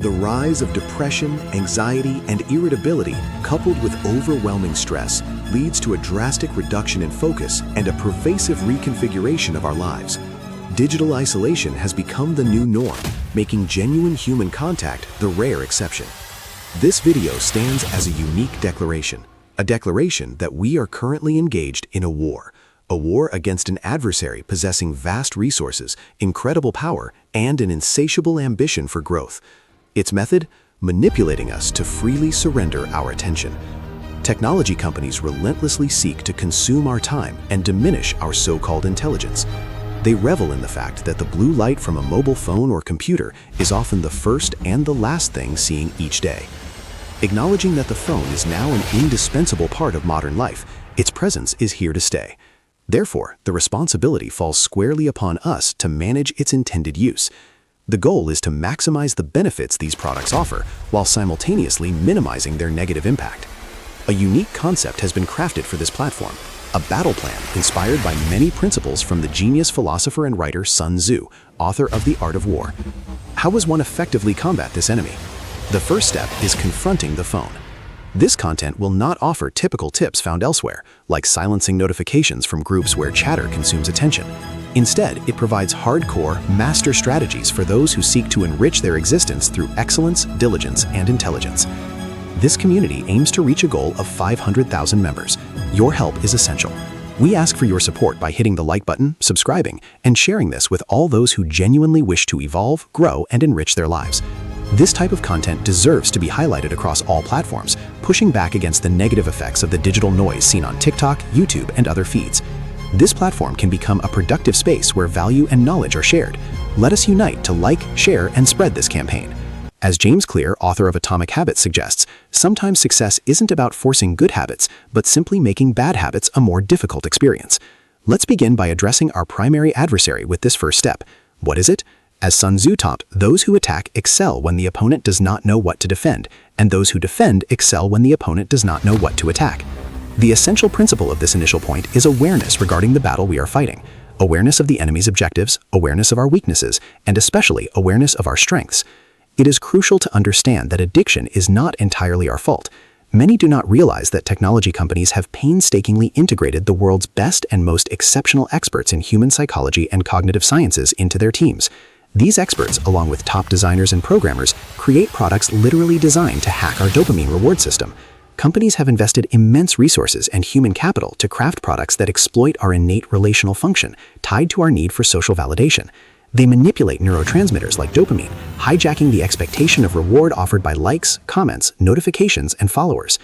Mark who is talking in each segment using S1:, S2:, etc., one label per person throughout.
S1: The rise of depression, anxiety, and irritability, coupled with overwhelming stress, leads to a drastic reduction in focus and a pervasive reconfiguration of our lives. Digital isolation has become the new norm, making genuine human contact the rare exception. This video stands as a unique declaration, a declaration that we are currently engaged in a war against an adversary possessing vast resources, incredible power, and an insatiable ambition for growth. Its method? Manipulating us to freely surrender our attention. Technology companies relentlessly seek to consume our time and diminish our so-called intelligence. They revel in the fact that the blue light from a mobile phone or computer is often the first and the last thing seen each day. Acknowledging that the phone is now an indispensable part of modern life, its presence is here to stay. Therefore, the responsibility falls squarely upon us to manage its intended use. The goal is to maximize the benefits these products offer while simultaneously minimizing their negative impact. A unique concept has been crafted for this platform, a battle plan inspired by many principles from the genius philosopher and writer Sun Tzu, author of The Art of War. How does one effectively combat this enemy? The first step is confronting the phone. This content will not offer typical tips found elsewhere, like silencing notifications from groups where chatter consumes attention. Instead, it provides hardcore, master strategies for those who seek to enrich their existence through excellence, diligence, and intelligence. This community aims to reach a goal of 500,000 members. Your help is essential. We ask for your support by hitting the like button, subscribing, and sharing this with all those who genuinely wish to evolve, grow, and enrich their lives. This type of content deserves to be highlighted across all platforms, pushing back against the negative effects of the digital noise seen on TikTok, YouTube, and other feeds. This platform can become a productive space where value and knowledge are shared. Let us unite to like, share, and spread this campaign. As James Clear, author of Atomic Habits, suggests, sometimes success isn't about forcing good habits, but simply making bad habits a more difficult experience. Let's begin by addressing our primary adversary with this first step. What is it? As Sun Tzu taught, those who attack excel when the opponent does not know what to defend, and those who defend excel when the opponent does not know what to attack. The essential principle of this initial point is awareness regarding the battle we are fighting. Awareness of the enemy's objectives, awareness of our weaknesses, and especially awareness of our strengths. It is crucial to understand that addiction is not entirely our fault. Many do not realize that technology companies have painstakingly integrated the world's best and most exceptional experts in human psychology and cognitive sciences into their teams. These experts, along with top designers and programmers, create products literally designed to hack our dopamine reward system. Companies have invested immense resources and human capital to craft products that exploit our innate relational function, tied to our need for social validation. They manipulate neurotransmitters like dopamine, hijacking the expectation of reward offered by likes, comments, notifications, and followers.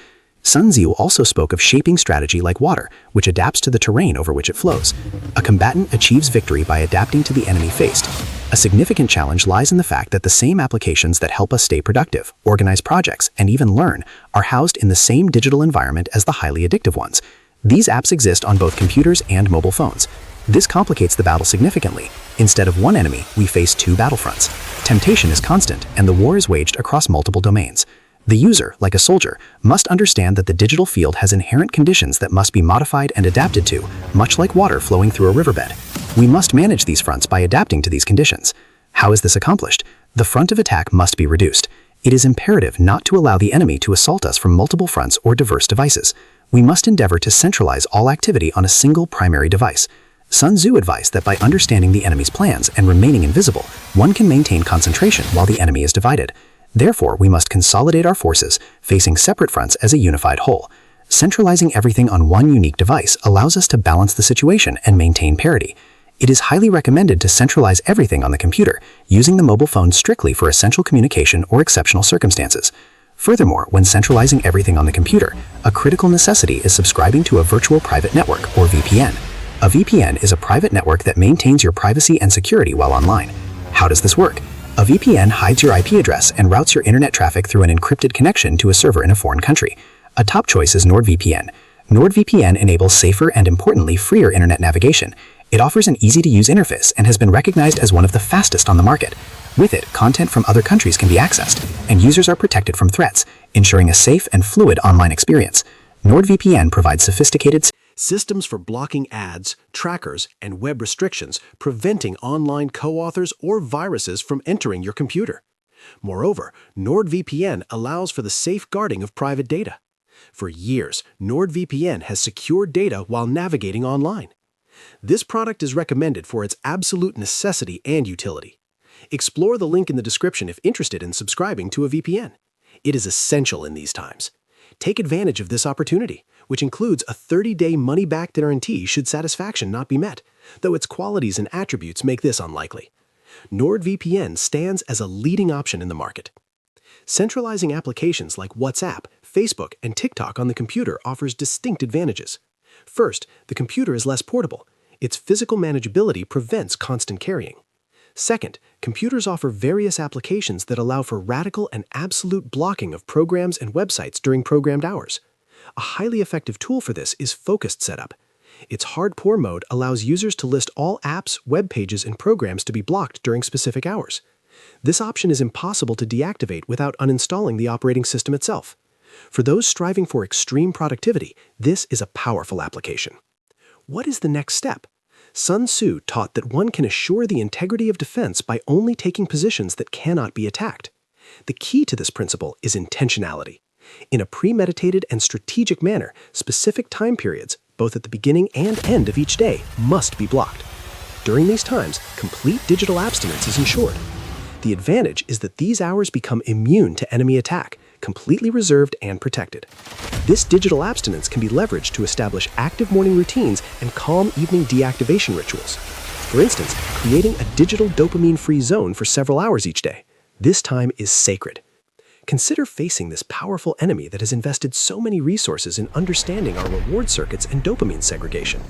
S1: Sun Tzu also spoke of shaping strategy like water, which adapts to the terrain over which it flows. A combatant achieves victory by adapting to the enemy faced. A significant challenge lies in the fact that the same applications that help us stay productive, organize projects, and even learn are housed in the same digital environment as the highly addictive ones. These apps exist on both computers and mobile phones. This complicates the battle significantly. Instead of one enemy, we face two battlefronts. Temptation is constant, and the war is waged across multiple domains. The user, like a soldier, must understand that the digital field has inherent conditions that must be modified and adapted to, much like water flowing through a riverbed. We must manage these fronts by adapting to these conditions. How is this accomplished? The front of attack must be reduced. It is imperative not to allow the enemy to assault us from multiple fronts or diverse devices. We must endeavor to centralize all activity on a single primary device. Sun Tzu advised that by understanding the enemy's plans and remaining invisible, one can maintain concentration while the enemy is divided. Therefore, we must consolidate our forces, facing separate fronts as a unified whole. Centralizing everything on one unique device allows us to balance the situation and maintain parity. It is highly recommended to centralize everything on the computer, using the mobile phone strictly for essential communication or exceptional circumstances. Furthermore, when centralizing everything on the computer, a critical necessity is subscribing to a virtual private network, or VPN. A VPN is a private network that maintains your privacy and security while online. How does this work? A VPN hides your IP address and routes your internet traffic through an encrypted connection to a server in a foreign country. A top choice is NordVPN. NordVPN enables safer and, importantly, freer internet navigation. It offers an easy-to-use interface and has been recognized as one of the fastest on the market. With it, content from other countries can be accessed, and users are protected from threats, ensuring a safe and fluid online experience. NordVPN provides sophisticated
S2: systems for blocking ads, trackers, and web restrictions, preventing online co-authors or viruses from entering your computer. Moreover, NordVPN allows for the safeguarding of private data. For years, NordVPN has secured data while navigating online. This product is recommended for its absolute necessity and utility. Explore the link in the description if interested in subscribing to a VPN. It is essential in these times. Take advantage of this opportunity, which includes a 30-day money-back guarantee should satisfaction not be met, though its qualities and attributes make this unlikely. NordVPN stands as a leading option in the market. Centralizing applications like WhatsApp, Facebook, and TikTok on the computer offers distinct advantages. First, the computer is less portable. Its physical manageability prevents constant carrying. Second, computers offer various applications that allow for radical and absolute blocking of programs and websites during programmed hours. A highly effective tool for this is Focused Setup. Its hardcore mode allows users to list all apps, web pages, and programs to be blocked during specific hours. This option is impossible to deactivate without uninstalling the operating system itself. For those striving for extreme productivity, this is a powerful application. What is the next step? Sun Tzu taught that one can assure the integrity of defense by only taking positions that cannot be attacked. The key to this principle is intentionality. In a premeditated and strategic manner, specific time periods, both at the beginning and end of each day, must be blocked. During these times, complete digital abstinence is ensured. The advantage is that these hours become immune to enemy attack, completely reserved and protected. This digital abstinence can be leveraged to establish active morning routines and calm evening deactivation rituals. For instance, creating a digital dopamine-free zone for several hours each day. This time is sacred. Consider facing this powerful enemy that has invested so many resources in understanding our reward circuits and dopamine segregation.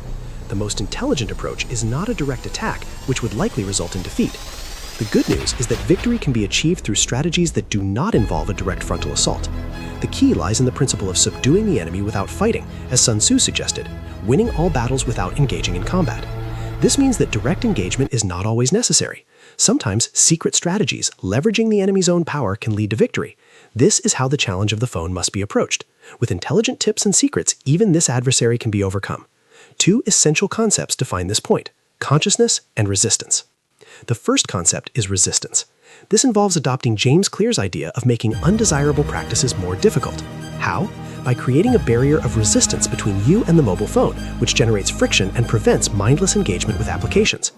S2: The most intelligent approach is not a direct attack, which would likely result in defeat. The good news is that victory can be achieved through strategies that do not involve a direct frontal assault. The key lies in the principle of subduing the enemy without fighting, as Sun Tzu suggested, winning all battles without engaging in combat. This means that direct engagement is not always necessary. Sometimes secret strategies, leveraging the enemy's own power, can lead to victory. This is how the challenge of the phone must be approached. With intelligent tips and secrets, even this adversary can be overcome. Two essential concepts define this point: consciousness and resistance. The first concept is resistance. This involves adopting James Clear's idea of making undesirable practices more difficult. How? By creating a barrier of resistance between you and the mobile phone, which generates friction and prevents mindless engagement with applications.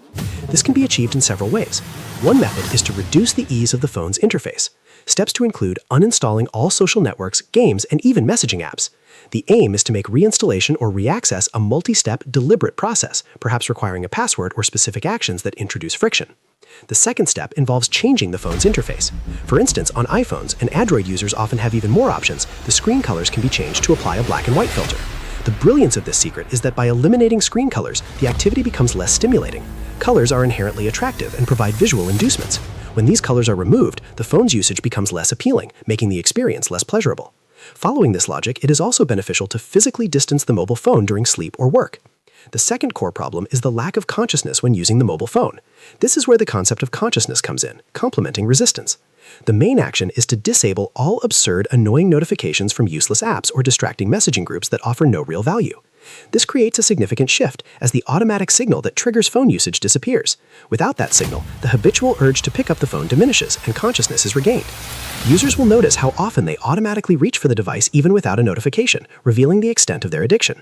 S2: This can be achieved in several ways. One method is to reduce the ease of the phone's interface. Steps to include uninstalling all social networks, games, and even messaging apps. The aim is to make reinstallation or reaccess a multi-step, deliberate process, perhaps requiring a password or specific actions that introduce friction. The second step involves changing the phone's interface. For instance, on iPhones, and Android users often have even more options, the screen colors can be changed to apply a black and white filter. The brilliance of this secret is that by eliminating screen colors, the activity becomes less stimulating. Colors are inherently attractive and provide visual inducements. When these colors are removed, the phone's usage becomes less appealing, making the experience less pleasurable. Following this logic, it is also beneficial to physically distance the mobile phone during sleep or work. The second core problem is the lack of consciousness when using the mobile phone. This is where the concept of consciousness comes in, complementing resistance. The main action is to disable all absurd, annoying notifications from useless apps or distracting messaging groups that offer no real value. This creates a significant shift, as the automatic signal that triggers phone usage disappears. Without that signal, the habitual urge to pick up the phone diminishes and consciousness is regained. Users will notice how often they automatically reach for the device even without a notification, revealing the extent of their addiction.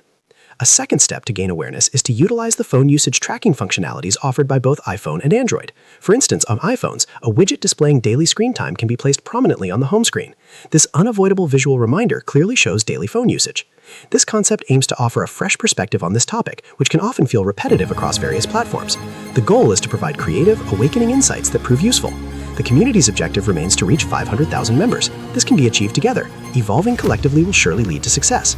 S2: A second step to gain awareness is to utilize the phone usage tracking functionalities offered by both iPhone and Android. For instance, on iPhones, a widget displaying daily screen time can be placed prominently on the home screen. This unavoidable visual reminder clearly shows daily phone usage. This concept aims to offer a fresh perspective on this topic, which can often feel repetitive across various platforms. The goal is to provide creative, awakening insights that prove useful. The community's objective remains to reach 500,000 members. This can be achieved together. Evolving collectively will surely lead to success.